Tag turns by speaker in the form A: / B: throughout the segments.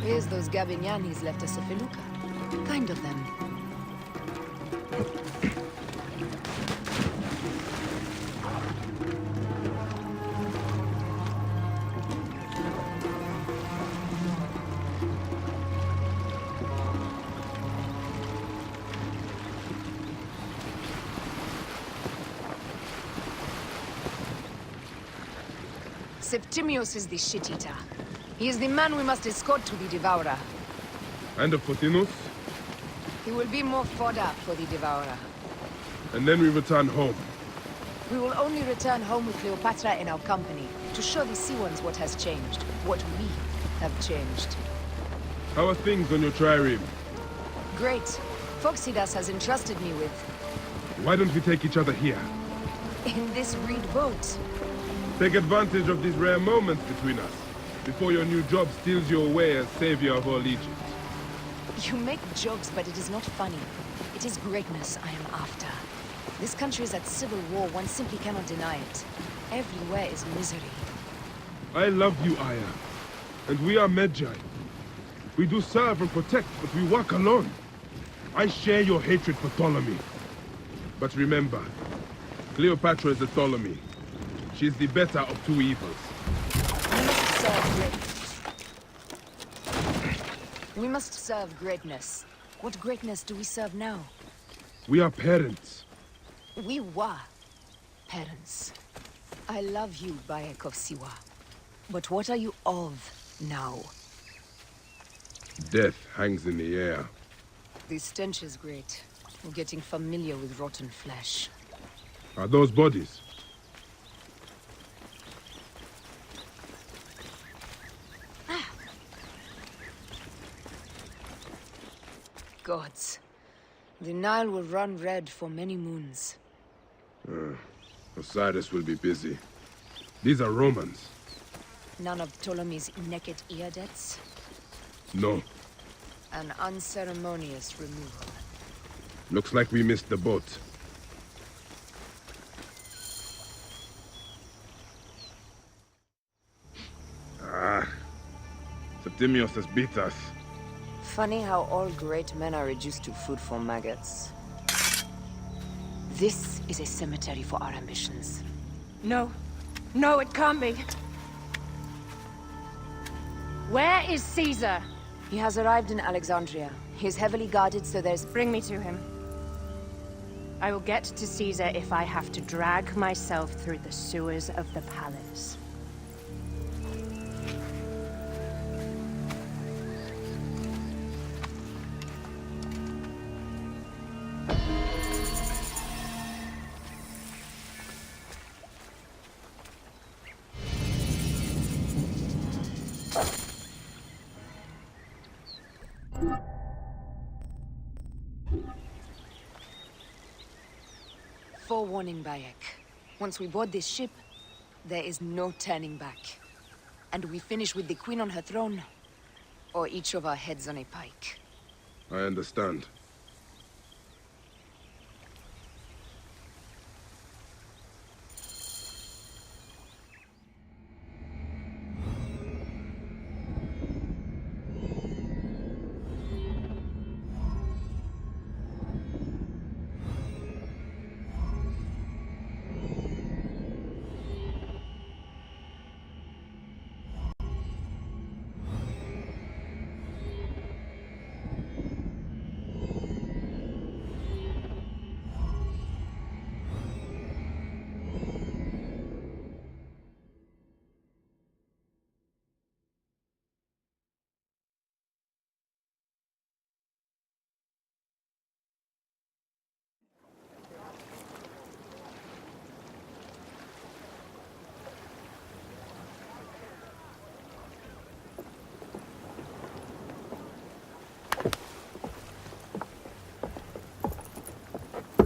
A: Here's those Gabignanis left us a feluca. Kind of them. Septimius is the shit-eater. He is the man we must escort to the Devourer.
B: And of Pothinus?
A: He will be more fodder for the Devourer.
B: And then we return home.
A: We will only return home with Cleopatra in our company, to show the Sea Ones what has changed, what we have changed.
B: How are things on your trireme?
A: Great. Phoxidas has entrusted me with...
B: Why don't we take each other here?
A: in this reed boat.
B: Take advantage of these rare moments between us, before your new job steals you away as savior of all Egypt.
A: You make jokes, but it is not funny. It is greatness I am after. This country is at civil war, one simply cannot deny it. Everywhere is misery.
B: I love you, Aya. And we are Magi. We do serve and protect, but we work alone. I share your hatred for Ptolemy. But remember, Cleopatra is a Ptolemy. She is the better of two evils.
A: We must serve greatness. What greatness do we serve now?
B: We are parents.
A: We were parents. I love you, Bayek of Siwa. But what are you of now?
B: Death hangs in the air.
A: The stench is great. I'm getting familiar with rotten flesh.
B: Are those bodies?
A: Gods. The Nile will run red for many moons.
B: Osiris will be busy. These are Romans.
A: None of Ptolemy's naked ear debts?
B: No.
A: An unceremonious removal.
B: Looks like we missed the boat. Septimius has beat us.
A: Funny how all great men are reduced to food for maggots. This is a cemetery for our ambitions.
C: No. No, it can't be. Where is Caesar?
A: He has arrived in Alexandria. He is heavily guarded, so there's...
C: Bring me to him. I will get to Caesar if I have to drag myself through the sewers of the palace.
A: Forewarning, Bayek. Once we board this ship, there is no turning back. And we finish with the Queen on her throne, or each of our heads on a pike.
B: I understand.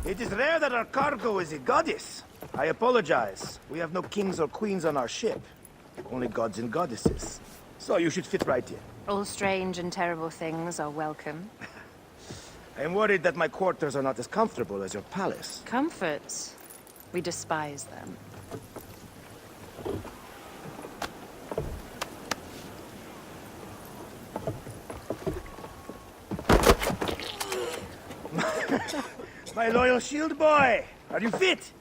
D: It is rare that our cargo is a goddess. I apologize. We have no kings or queens on our ship. Only gods and goddesses. So you should fit right in.
C: All strange and terrible things are welcome.
D: I am worried that my quarters are not as comfortable as your palace.
C: Comforts. We despise them.
D: My loyal shield boy! Are you fit?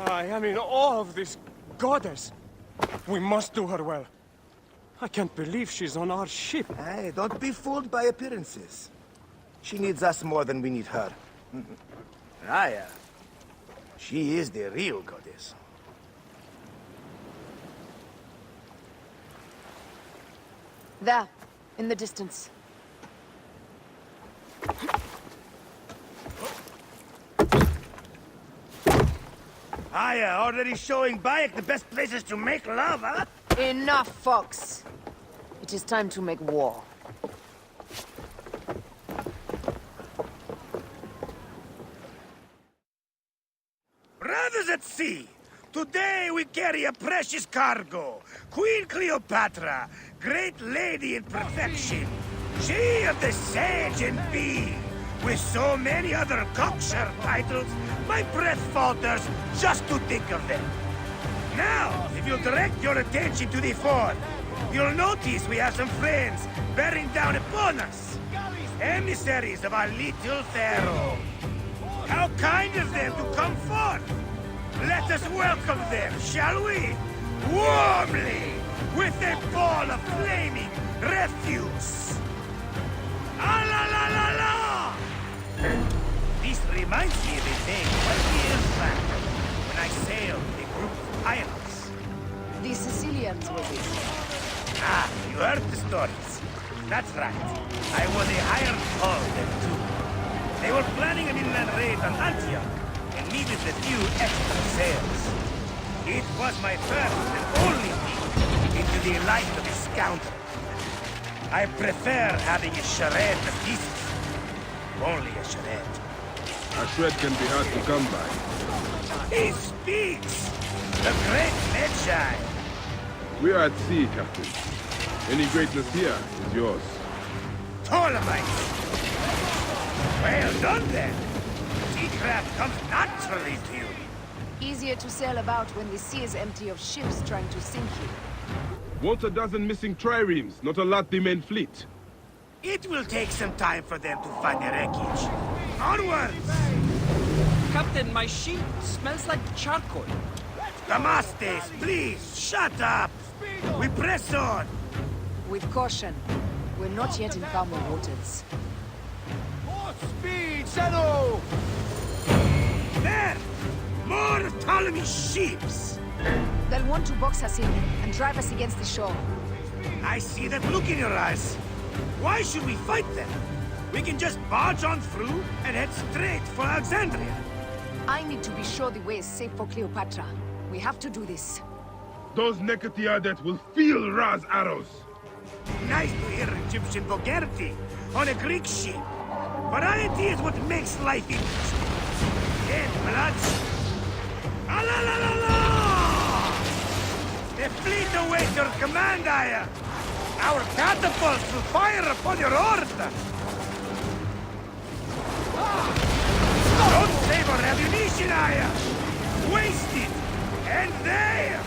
E: I am in awe of this goddess. We must do her well. I can't believe she's on our ship.
D: Hey, don't be fooled by appearances. She needs us more than we need her. Raya. She is the real goddess.
A: There, in the distance.
D: Raya, already showing Bayek the best places to make love, huh?
A: Enough, Fox. It is time to make war.
D: Brothers at sea, today we carry a precious cargo. Queen Cleopatra, great lady in perfection. She of the Sage and Bee. With so many other cocksure titles, my breath falters just to think of them. Now, if you'll direct your attention to the fort, you'll notice we have some friends bearing down upon us. Emissaries of our little pharaoh. How kind of them to come forth! Let us welcome them, shall we? Warmly, with a ball of flaming refuse! Ah la la la la! This reminds me of a day 20 years back, when I sailed with a group of pirates.
A: The Sicilians will be.
D: Ah, you heard the stories. That's right. I was a hired hull then too. They were planning an inland raid on Antioch, and needed a few extra sails. It was my first and only peek into the life of a scoundrel. I prefer having a charade of pieces. Only a charade.
B: A shred can be hard to come by.
D: He speaks! The great Magi!
B: We are at sea, Captain. Any greatness here is yours.
D: Ptolemaites! Well done then! Seacraft comes naturally to you.
A: Easier to sail about when the sea is empty of ships trying to sink you.
B: Want a dozen missing triremes, not a lot the main fleet.
D: It will take some time for them to find their wreckage. Onwards!
F: Captain, my sheet smells like charcoal.
D: Damastes, please, shut up! We press on!
A: With caution. We're not yet in calmer waters.
E: More speed, Zeno!
D: There! More of Ptolemy's ships!
A: They'll want to box us in and drive us against the shore.
D: I see that look in your eyes. Why should we fight them? We can just barge on through and head straight for Alexandria.
A: I need to be sure the way is safe for Cleopatra. We have to do this.
B: Those Nekatiadet will feel Ra's arrows.
D: Nice to hear Egyptian vulgarity on a Greek ship. Variety is what makes life interesting. And bloodshed. Ah la la la la! The fleet awaits your command, Aya. Our catapults will fire upon your order. Don't save our ammunition, Aya. Waste it. And there.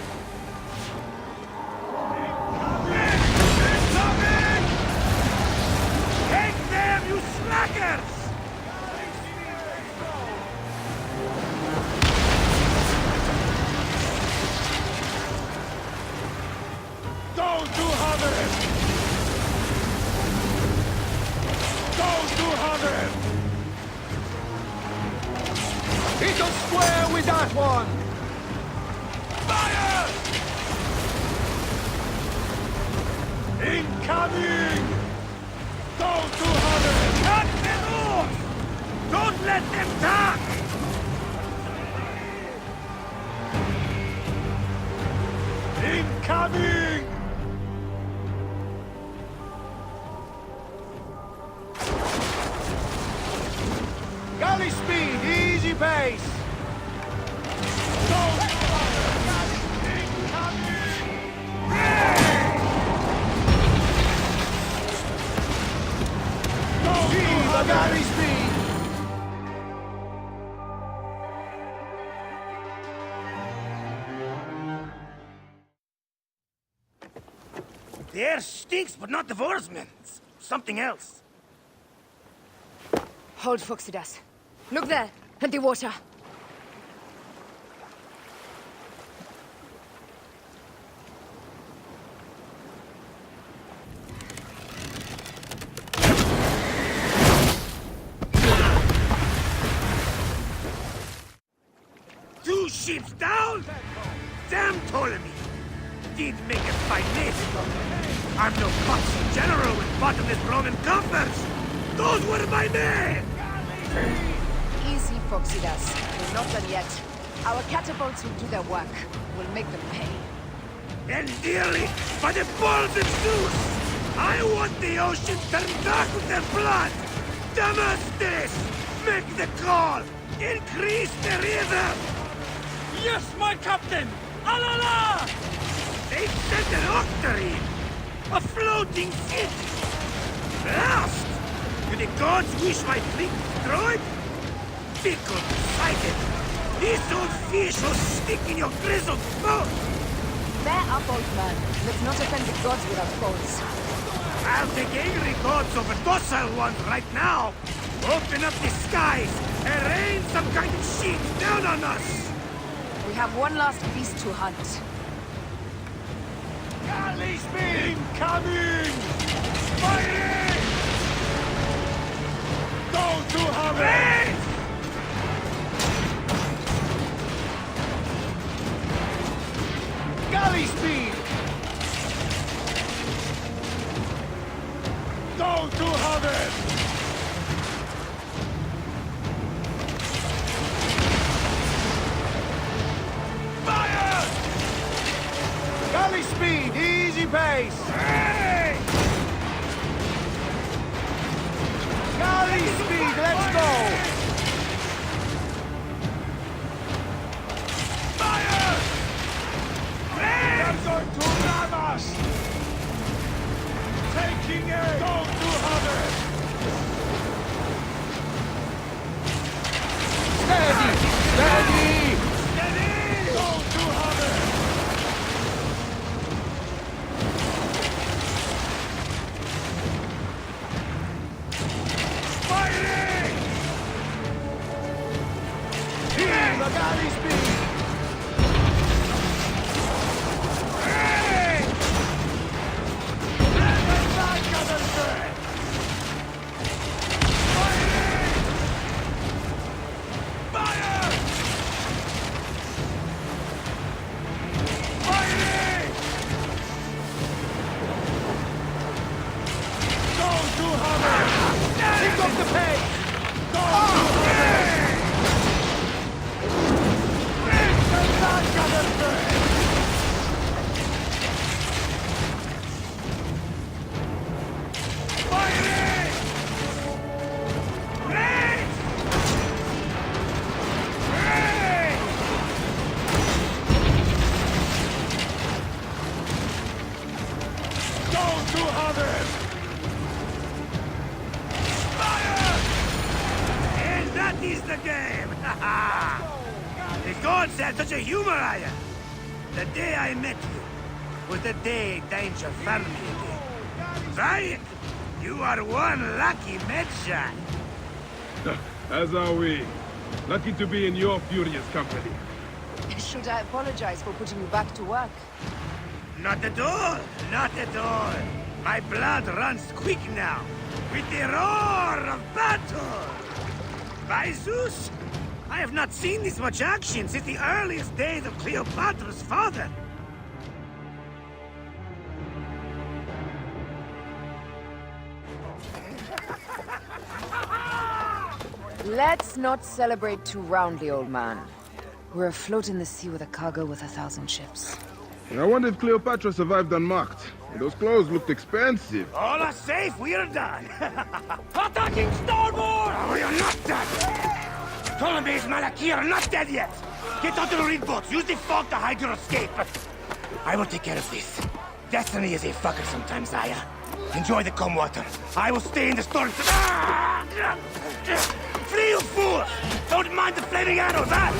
D: Take them, you slackers!
E: Don't do him! Don't do him! Hit us square with that one! Fire! Incoming! Don't do him!
D: Cut them off! Don't let them talk!
E: Incoming! Galley speed, easy pace! Don't Viva galley speed!
D: The air stinks, but not the Vorsman. It's something else.
A: Hold, Foxidas. Look there. And the water.
D: Two ships down? Damn Ptolemy! Did make a fine list. I'm no foxy general with bottomless Roman coffers. Those were my men!
A: Easy, Foxidas. We're not done yet. Our catapults will do their work. We'll make them pay.
D: And dearly, by the balls of Zeus, I want the ocean turned dark with their blood! Damastes! Make the call! Increase the rhythm!
F: Yes, my captain! Alala!
D: They sent an octarine! A floating city! Blast! Do the gods wish my fleet destroyed? Pickle-sighted! This old fish will stick in your grizzled throat!
A: Bear up, old man. Let's not offend the gods with our faults.
D: I'll take angry gods over docile ones right now! Open up the skies and rain some kind of shit down on us!
A: We have one last beast to hunt.
D: Galley speed! Incoming! Firing! Go to Harvey! Galley speed! Go to Harvey! Fire! Galley speed, easy pace! Hey! Galley speed, let's go! Fire! Hey! They're going to ram us! Taking it! Go to Harvard! Steady! Steady! Steady! Go to Harvard! Firing! Here, the galley speed! Hey! Let the flag gather thread! Firing! Fire! Firing! Go to Harvard! Pick up the pace! Go to Harvard! Let the flag gather thread! Firing! Race! Race! Go to Harvard! Fire! And that is the game! The gods had such a humor, Aya. The day I met you was the day danger found me again. Right? You are one lucky Medjay.
B: As are we. Lucky to be in your furious company.
A: Should I apologize for putting you back to work?
D: Not at all. Not at all. My blood runs quick now. With the roar of battle. By Zeus, I have not seen this much action since the earliest days of Cleopatra's father.
A: Let's not celebrate too roundly, old man. We're afloat in the sea with a cargo with 1,000 ships.
B: I wonder if Cleopatra survived unmarked. Those clothes looked expensive.
D: All are safe, we're done.
F: Attacking starboard!
D: Oh, you're not done! Ptolemy's Malaki are not dead yet! Get onto the reed boats, use the fog to hide your escape, but I will take care of this. Destiny is a fucker sometimes, Aya. Enjoy the calm water. I will stay in the storm. Flee, you fools! Don't mind the flaming arrows, huh?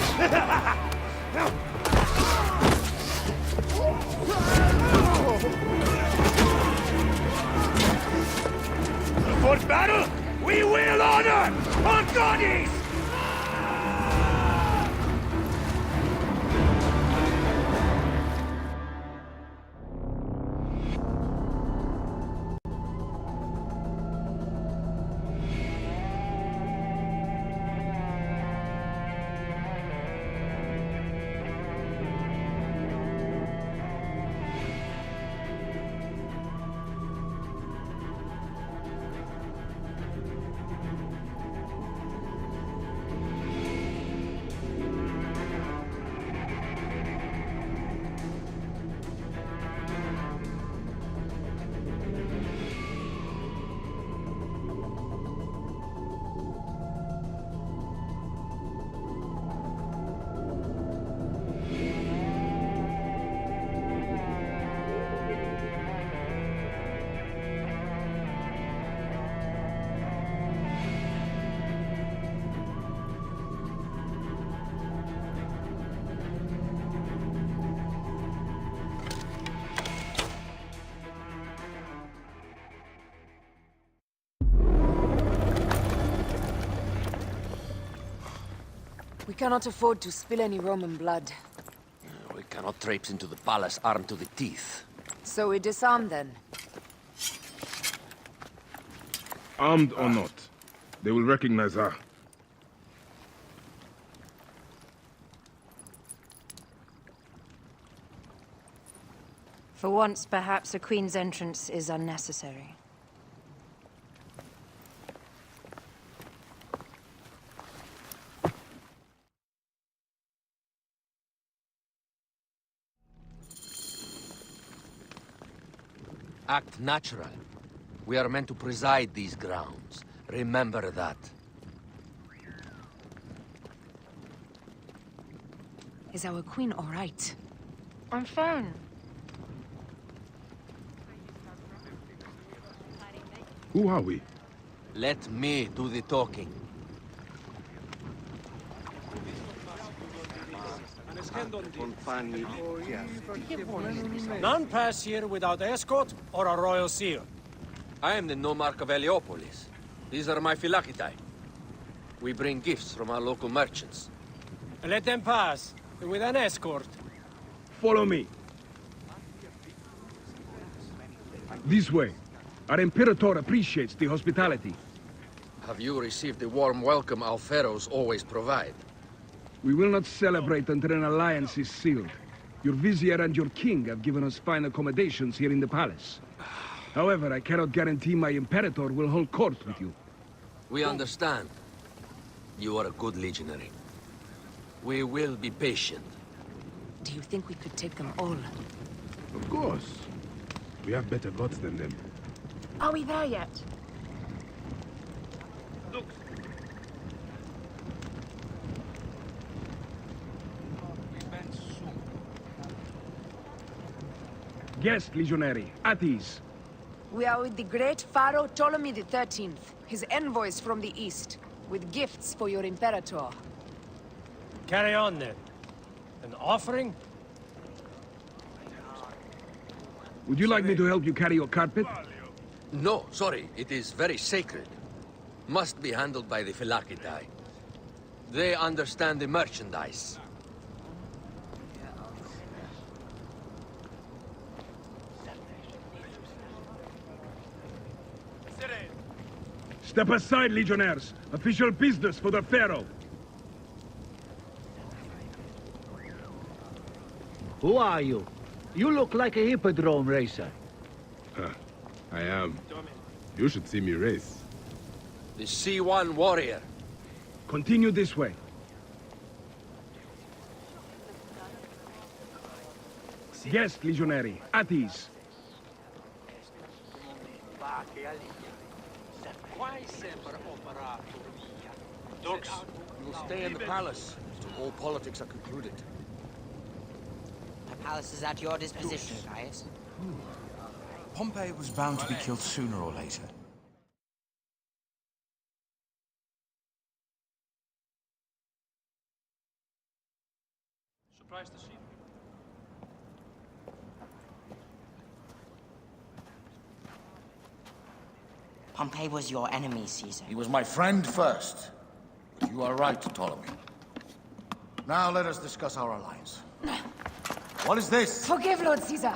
D: For battle, we will honor our goddess!
A: We cannot afford to spill any Roman blood.
G: We cannot traipse into the palace armed to the teeth.
A: So we disarm then.
B: Armed or not, they will recognize her.
C: For once, perhaps a queen's entrance is unnecessary.
G: Act natural. We are meant to preside these grounds. Remember that.
A: Is our queen all right?
C: I'm fine.
B: Who are we?
G: Let me do the talking.
E: None pass here without escort or a royal seal.
G: I am the nomarch of Heliopolis. These are my Phylakitae. We bring gifts from our local merchants.
E: Let them pass, with an escort.
H: Follow me. This way. Our Imperator appreciates the hospitality.
G: Have you received the warm welcome our pharaohs always provide?
H: We will not celebrate until an alliance is sealed. Your vizier and your king have given us fine accommodations here in the palace. However, I cannot guarantee my Imperator will hold court with you.
G: We understand. You are a good legionary. We will be patient.
A: Do you think we could take them all?
B: Of course. We have better gods than them.
C: Are we there yet?
H: Guest, legionary. At ease.
A: We are with the great Pharaoh Ptolemy XIII, his envoys from the east, with gifts for your Imperator.
E: Carry on then. An offering?
H: Would you like me to help you carry your carpet?
G: No, sorry. It is very sacred. Must be handled by the Phylakitae. They understand the merchandise.
H: Step aside, legionnaires. Official business for the Pharaoh.
I: Who are you? You look like a hippodrome racer.
B: I am. You should see me race.
G: The C1 warrior.
H: Continue this way. Guest, legionary. At ease.
G: Dux, you will stay in the palace till all politics are concluded.
J: The palace is at your disposition, Gaius.
K: Pompey was bound to be killed sooner or later.
F: Surprised to see you.
J: Pompey was your enemy, Caesar.
L: He was my friend first. But you are right, Ptolemy. Now let us discuss our alliance. What is this?
A: Forgive, Lord Caesar.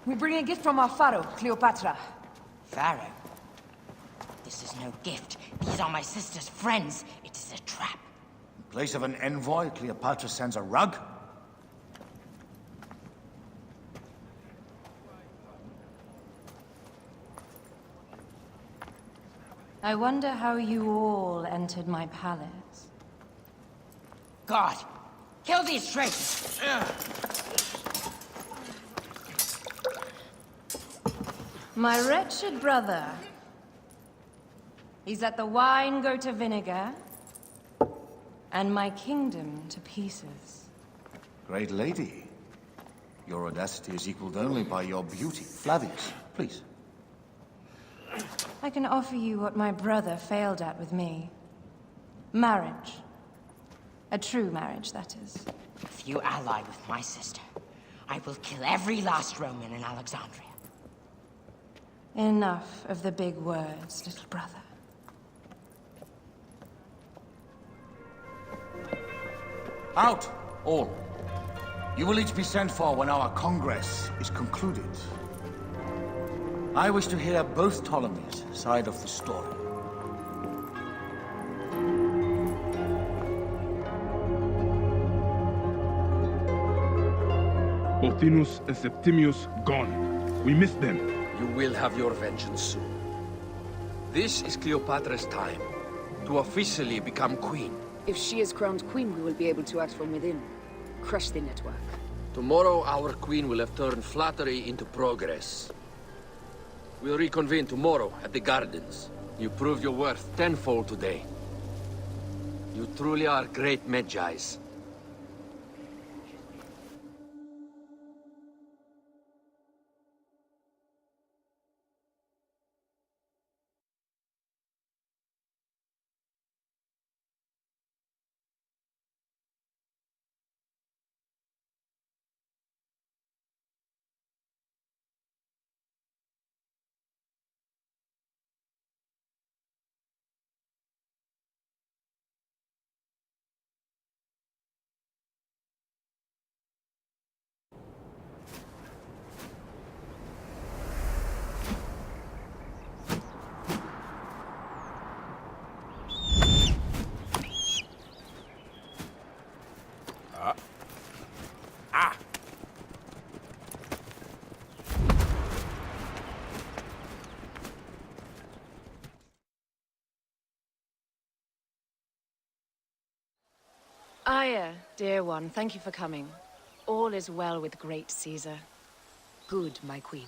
A: We bring a gift from our Pharaoh, Cleopatra.
J: Pharaoh? This is no gift. These are my sister's friends. It is a trap.
L: In place of an envoy, Cleopatra sends a rug?
C: I wonder how you all entered my palace.
J: God! Kill these traitors!
C: My wretched brother. He's let the wine go to vinegar, and my kingdom to pieces.
L: Great lady. Your audacity is equaled only by your beauty. Flavius, please.
C: I can offer you what my brother failed at with me. Marriage. A true marriage, that is.
J: If you ally with my sister, I will kill every last Roman in Alexandria.
C: Enough of the big words, little brother.
L: Out, all. You will each be sent for when our Congress is concluded. I wish to hear both Ptolemy's side of the story.
B: Pothinus and Septimius gone. We missed them.
G: You will have your vengeance soon. This is Cleopatra's time to officially become queen.
A: If she is crowned queen, we will be able to act from within. Crush the network.
G: Tomorrow, our queen will have turned flattery into progress. We'll reconvene tomorrow at the gardens. You proved your worth tenfold today. You truly are great Medjais.
C: Aya, dear one, thank you for coming. All is well with great Caesar.
A: Good, my queen.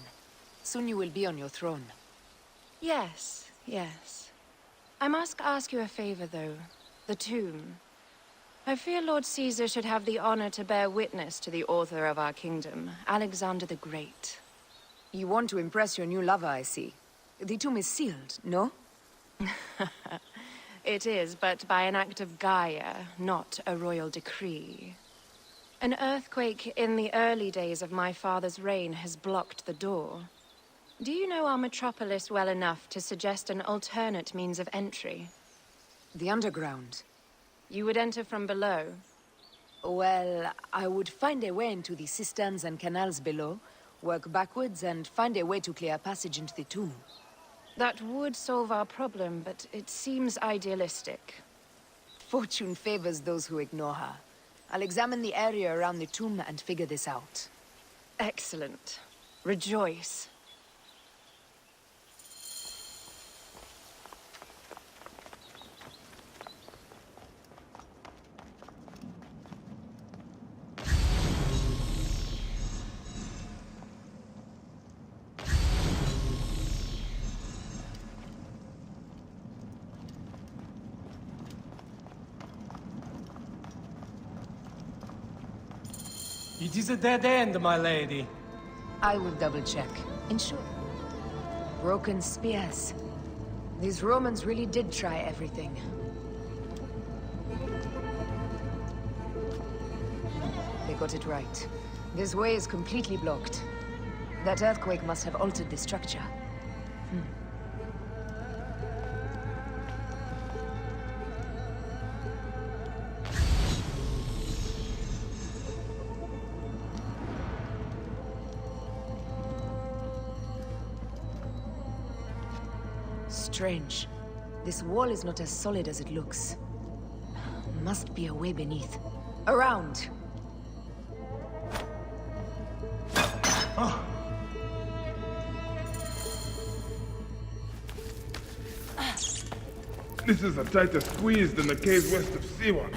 A: Soon you will be on your throne.
C: Yes, yes. I must ask you a favor, though. The tomb. I fear Lord Caesar should have the honor to bear witness to the author of our kingdom, Alexander the Great.
A: You want to impress your new lover, I see. The tomb is sealed, no?
C: It is, but by an act of Gaia, not a royal decree. An earthquake in the early days of my father's reign has blocked the door. Do you know our metropolis well enough to suggest an alternate means of entry?
A: The underground.
C: You would enter from below?
A: Well, I would find a way into the cisterns and canals below, work backwards, and find a way to clear a passage into the tomb.
C: That would solve our problem, but it seems idealistic.
A: Fortune favors those who ignore her. I'll examine the area around the tomb and figure this out.
C: Excellent. Rejoice.
E: It is a dead end, my lady.
A: I will double-check. In short, broken spears. These Romans really did try everything. They got it right. This way is completely blocked. That earthquake must have altered the structure. Strange. This wall is not as solid as it looks. Must be a way beneath. Around!
B: Oh. This is a tighter squeeze than the caves west of Siwan.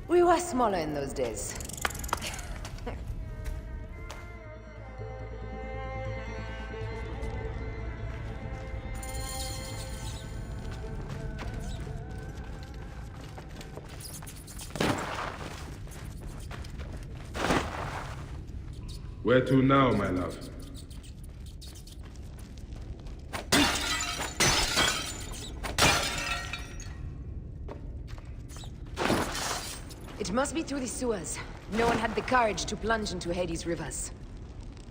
A: We were smaller in those days.
B: Where to now, my love?
A: It must be through the sewers. No one had the courage to plunge into Hades' rivers.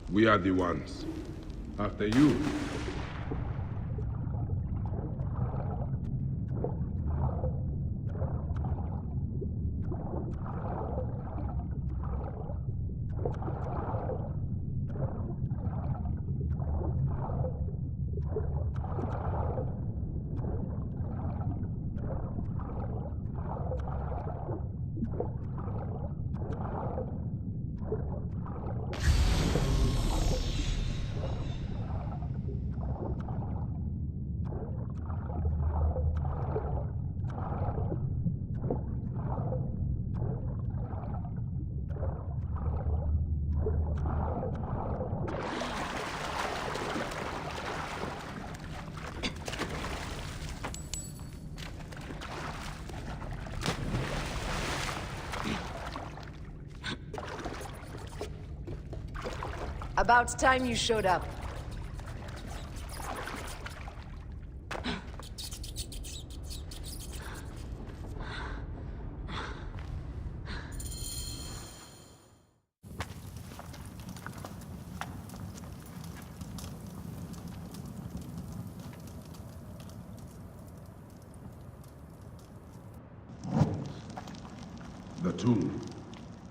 B: We are the ones. After you.
A: About time you showed up.
B: The tomb.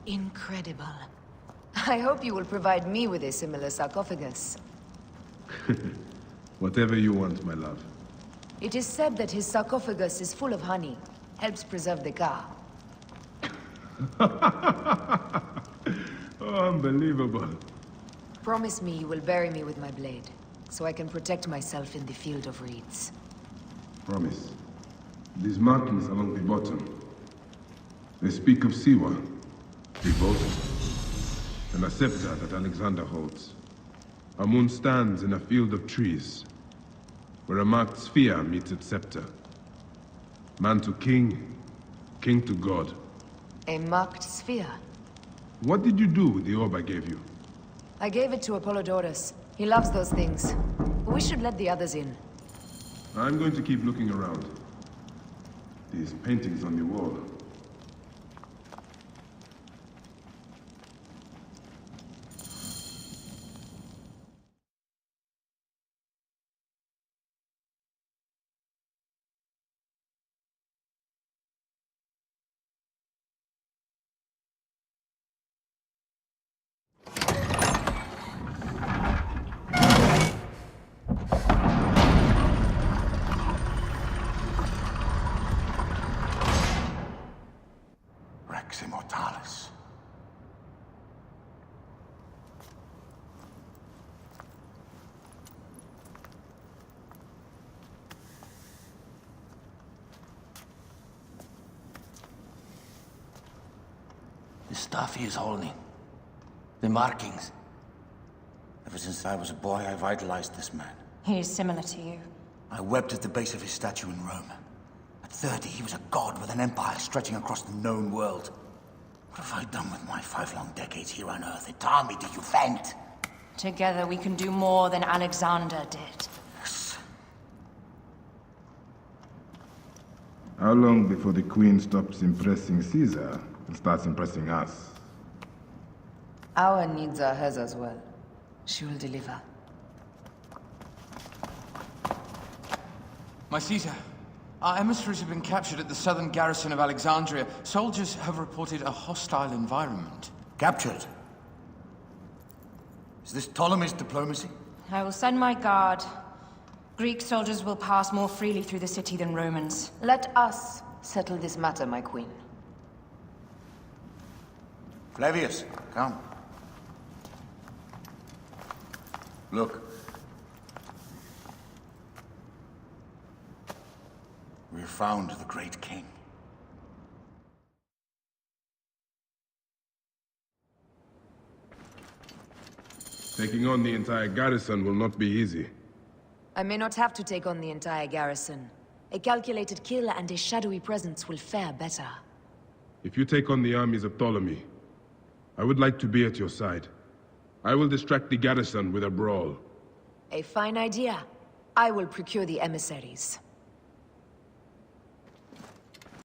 A: Incredible. I hope you will provide me with a similar sarcophagus.
B: Whatever you want, my love.
A: It is said that his sarcophagus is full of honey. Helps preserve the car.
B: Oh, unbelievable.
A: Promise me you will bury me with my blade, so I can protect myself in the field of reeds.
B: Promise. These markings along the bottom. They speak of Siwa, the boat, and a scepter that Alexander holds. A moon stands in a field of trees, where a marked sphere meets its scepter. Man to king, king to god.
A: A marked sphere?
B: What did you do with the orb I gave you?
A: I gave it to Apollodorus. He loves those things. We should let the others in.
B: I'm going to keep looking around. These paintings on the wall.
L: Rex Immortalis.
M: The stuff he is holding. The markings.
L: Ever since I was a boy, I've idolized this man.
J: He is similar to you.
L: I wept at the base of his statue in Rome. At 30, he was a god with an empire stretching across the known world. What have I done with my 5 long decades here on Earth? It army to you vent.
J: Together we can do more than Alexander did.
L: Yes.
N: How long before the Queen stops impressing Caesar and starts impressing us?
A: Our needs are hers as well. She will deliver.
K: My Caesar, our emissaries have been captured at the southern garrison of Alexandria. Soldiers have reported a hostile environment.
L: Captured? Is this Ptolemy's diplomacy?
J: I will send my guard. Greek soldiers will pass more freely through the city than Romans.
A: Let us settle this matter, my queen.
L: Flavius, come. Look. We have found the great king.
B: Taking on the entire garrison will not be easy.
A: I may not have to take on the entire garrison. A calculated kill and a shadowy presence will fare better.
B: If you take on the armies of Ptolemy, I would like to be at your side. I will distract the garrison with a brawl.
A: A fine idea. I will procure the emissaries.